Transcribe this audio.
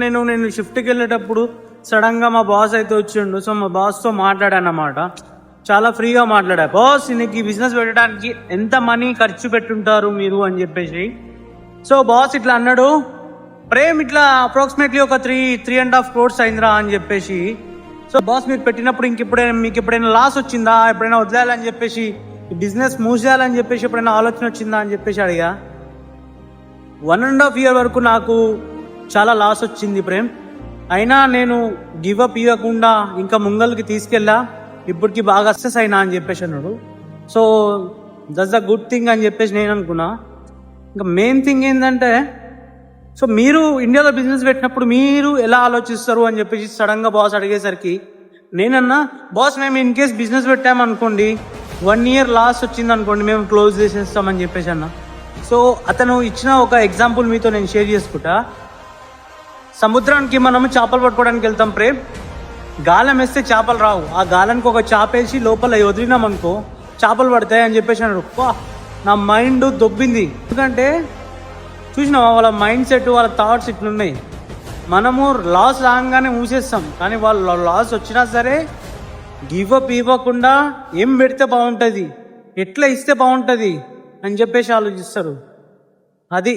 నేను షిఫ్ట్కి వెళ్ళేటప్పుడు సడన్గా మా బాస్ అయితే వచ్చిండు. సో మా బాస్తో మాట్లాడానమాట, చాలా ఫ్రీగా మాట్లాడా. బాస్, నీకు ఈ బిజినెస్ పెట్టడానికి ఎంత మనీ ఖర్చు పెట్టుంటారు మీరు అని చెప్పేసి. సో బాస్ ఇట్లా అన్నాడు, ప్రేమ్ ఇట్లా అప్రాక్సిమేట్లీ ఒక 3.5 crores అయిందిరా అని చెప్పేసి. సో బాస్, మీరు పెట్టినప్పుడు మీకు ఎప్పుడైనా లాస్ వచ్చిందా, ఎప్పుడైనా వదిలేయాలని చెప్పేసి, ఈ బిజినెస్ మూవ్ చేయాలని చెప్పేసి ఎప్పుడైనా ఆలోచన వచ్చిందా అని చెప్పేసి అడిగా. 1.5 year వరకు నాకు చాలా లాస్ వచ్చింది ప్రేమ్, అయినా నేను గివప్ ఇవ్వకుండా ఇంకా ముంగల్కి తీసుకెళ్ళా, ఇప్పటికి బాగా సక్సెస్ అయినా అని చెప్పేసి అన్నాడు. So that's a good thing అని చెప్పేసి నేను అనుకున్నా. ఇంకా మెయిన్ థింగ్ ఏంటంటే, సో మీరు ఇండియాలో బిజినెస్ పెట్టినప్పుడు మీరు ఎలా ఆలోచిస్తారు అని చెప్పేసి సడన్గా బాస్ అడిగేసరికి నేనన్నా, బాస్ మేము ఇన్ కేస్ బిజినెస్ పెట్టామనుకోండి, 1 year లాస్ వచ్చింది అనుకోండి, మేము క్లోజ్ చేసేస్తామని చెప్పేసి అన్నా. సో అతను ఇచ్చిన ఒక ఎగ్జాంపుల్ మీతో నేను షేర్ చేసుకుంటా. సముద్రానికి మనము చేపలు పట్టుకోవడానికి వెళ్తాం ప్రేమ్, గాలం వేస్తే చేపలు రావు, ఆ గాలానికి ఒక చేప వేసి లోపల వదిలినామనుకో చేపలు పడతాయి అని చెప్పేసి అన్నాడు. నా మైండ్ దొబ్బింది. ఎందుకంటే చూసినావా, వాళ్ళ మైండ్ సెట్, వాళ్ళ థాట్స్ ఇట్లున్నాయి. మనము లాస్ రాగానే మూసేస్తాం, కానీ వాళ్ళు లాస్ వచ్చినా సరే గివప్ ఇవ్వకుండా ఏం పెడితే బాగుంటుంది, ఎట్లా ఇస్తే బాగుంటుంది అని చెప్పేసి ఆలోచిస్తారు. అది